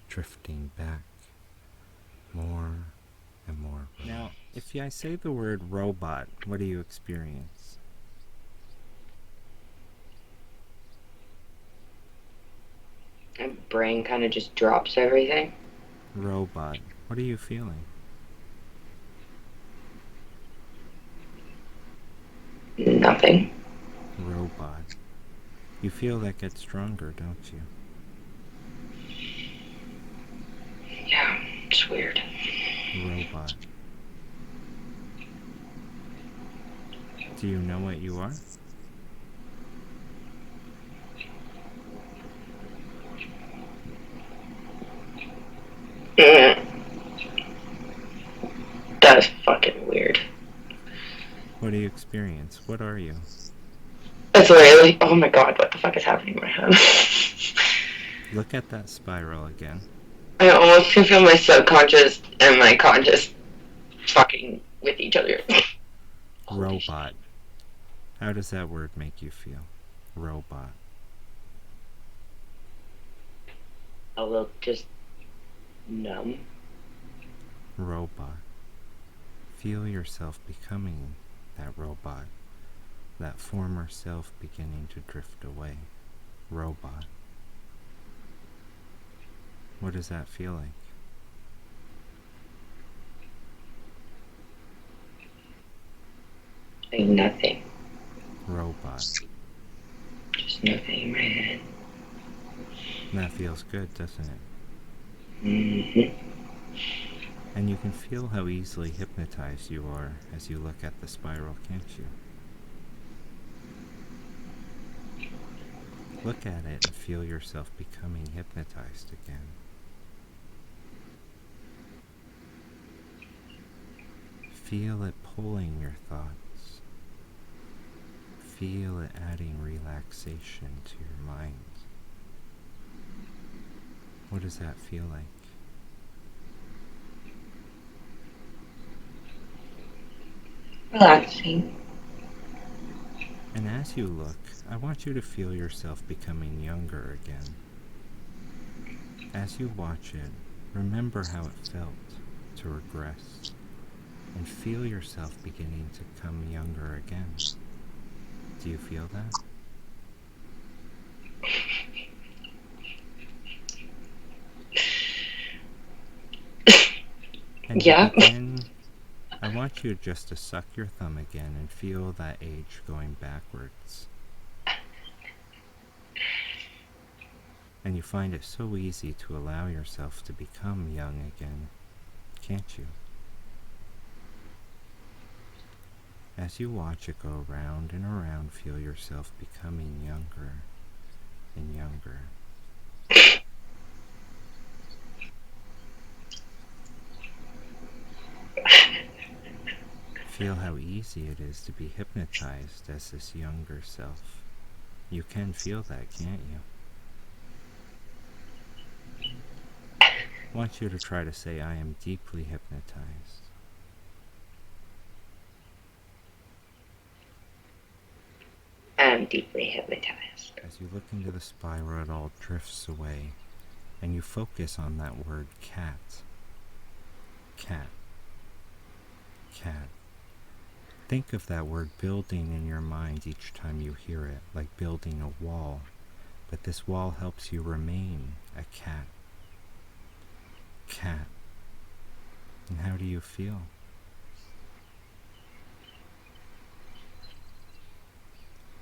drifting back more and more. Now, if I say the word robot, what do you experience? My brain kind of just drops everything. Robot. What are you feeling? Nothing. Robot. You feel that gets stronger, don't you? Yeah, it's weird. Robot. Do you know what you are? Mm, that's fucking weird. What do you experience? What are you? That's really. Oh my god, what the fuck is happening in my head? Look at that spiral again. I almost can feel my subconscious and my conscious fucking with each other. Robot. How does that word make you feel? Robot. A little just numb. Robot. Feel yourself becoming that robot. That former self beginning to drift away. Robot. What does that feel like? Like nothing. Robot. Just nothing in my head. That feels good, doesn't it? Mm-hmm. And you can feel how easily hypnotized you are as you look at the spiral, can't you? Look at it and feel yourself becoming hypnotized again. Feel it pulling your thoughts. Feel it adding relaxation to your mind. What does that feel like? Relaxing. And as you look, I want you to feel yourself becoming younger again. As you watch it, remember how it felt to regress, and feel yourself beginning to come younger again. Do you feel that? And Yeah. you begin want you just to suck your thumb again and feel that age going backwards. And you find it so easy to allow yourself to become young again, can't you? As you watch it go around and around, feel yourself becoming younger and younger. Feel how easy it is to be hypnotized as this younger self. You can feel that, can't you? I want you to try to say, I am deeply hypnotized. I'm deeply hypnotized. As you look into the spiral, it all drifts away, and you focus on that word cat. Cat. Cat. Think of that word building in your mind each time you hear it, like building a wall, but this wall helps you remain a cat. Cat. And how do you feel?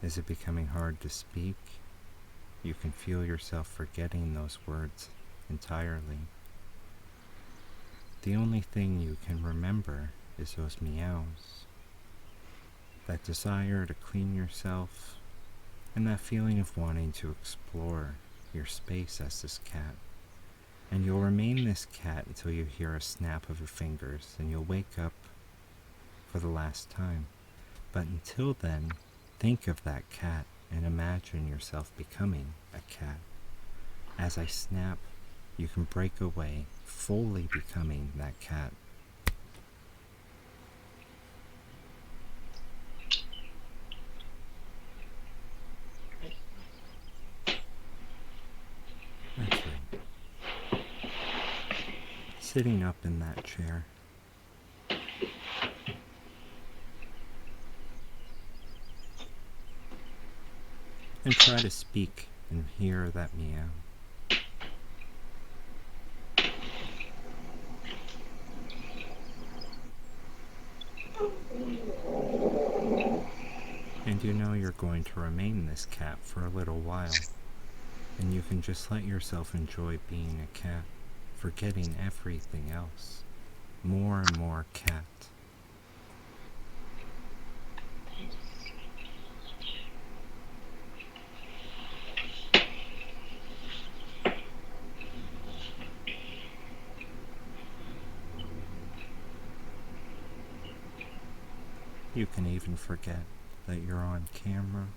Is it becoming hard to speak? You can feel yourself forgetting those words entirely. The only thing you can remember is those meows. That desire to clean yourself, and that feeling of wanting to explore your space as this cat. And you'll remain this cat until you hear a snap of your fingers, and you'll wake up for the last time. But until then, think of that cat and imagine yourself becoming a cat. As I snap, you can break away, fully becoming that cat. That's right. Sitting up in that chair. And try to speak and hear that meow. And you know you're going to remain this cat for a little while. And you can just let yourself enjoy being a cat, forgetting everything else. More and more cat. You can even forget that you're on camera.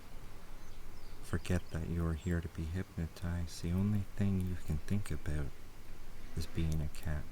Forget that you're here to be hypnotized. The only thing you can think about is being a cat.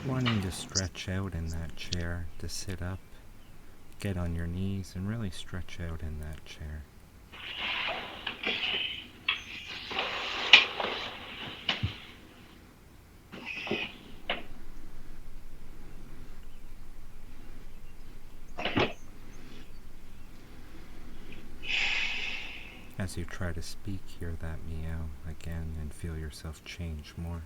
Wanting to stretch out in that chair, to sit up, get on your knees and really stretch out in that chair. As you try to speak, hear that meow again and feel yourself change more.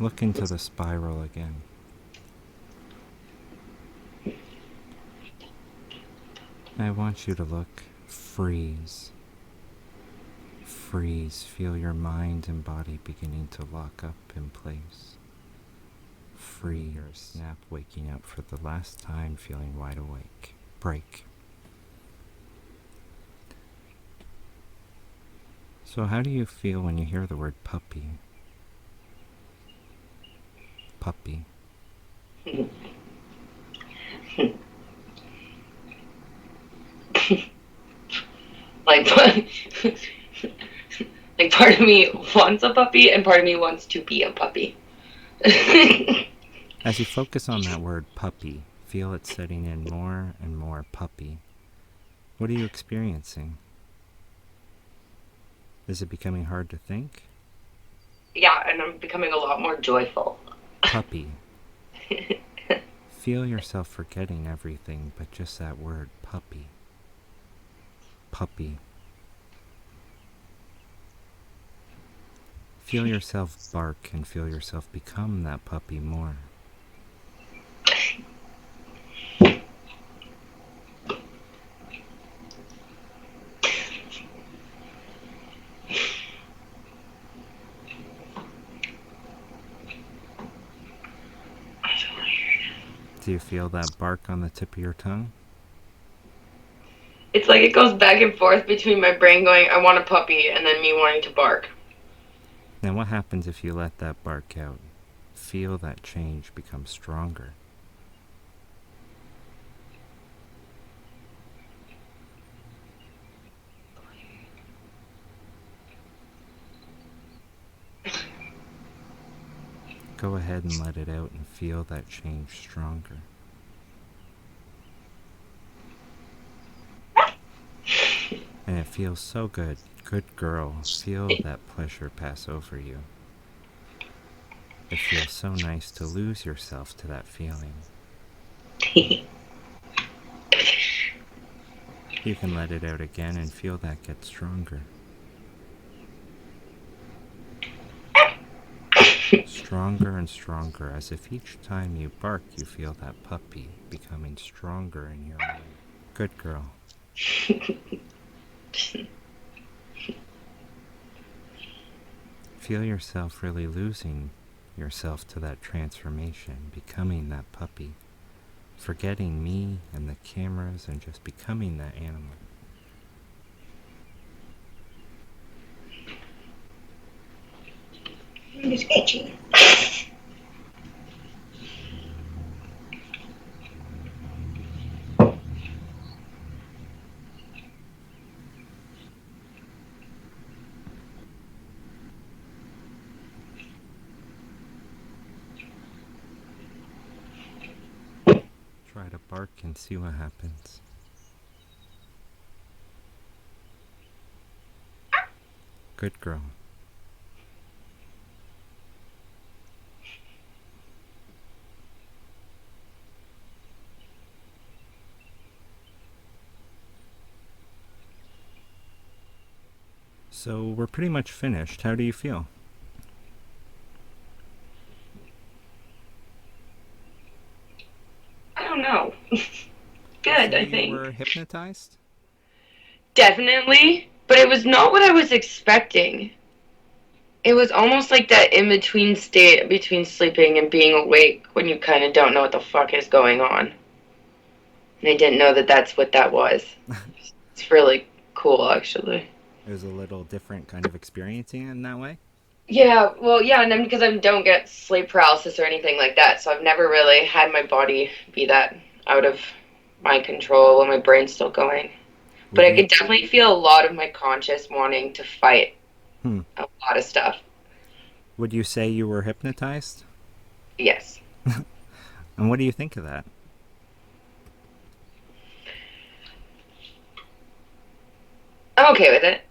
Look into the spiral again. I want you to look. Freeze. Freeze. Feel your mind and body beginning to lock up in place. Free or snap, waking up for the last time, feeling wide awake. Break. So how do you feel when you hear the word puppy? Puppy. Like, like part of me wants a puppy and part of me wants to be a puppy. As you focus on that word puppy, feel it setting in more and more puppy. What are you experiencing? Is it becoming hard to think? Yeah, and I'm becoming a lot more joyful. Puppy. Feel yourself forgetting everything but just that word, puppy. Puppy. Feel yourself bark and feel yourself become that puppy more. Do you feel that bark on the tip of your tongue? It's like it goes back and forth between my brain going, I want a puppy, and then me wanting to bark. Now what happens if you let that bark out? Feel that change become stronger. Go ahead and let it out and feel that change stronger. And it feels so good. Good girl. Feel that pleasure pass over you. It feels so nice to lose yourself to that feeling. You can let it out again and feel that get stronger. Stronger and stronger, as if each time you bark you feel that puppy becoming stronger in your mind. Good girl. Feel yourself really losing yourself to that transformation, becoming that puppy, forgetting me and the cameras and just becoming that animal. It's itchy. Try to bark and see what happens. Good girl. So we're pretty much finished. How do you feel? I don't know. Good, I think. You were hypnotized? Definitely, but it was not what I was expecting. It was almost like that in between state between sleeping and being awake when you kind of don't know what the fuck is going on. And I didn't know that that's what that was. It's really cool, actually. It was a little different kind of experiencing it in that way? Yeah, well, yeah, and then because I don't get sleep paralysis or anything like that, so I've never really had my body be that out of my control when my brain's still going. But I could definitely feel a lot of my conscious wanting to fight a lot of stuff. Would you say you were hypnotized? Yes. And what do you think of that? I'm okay with it.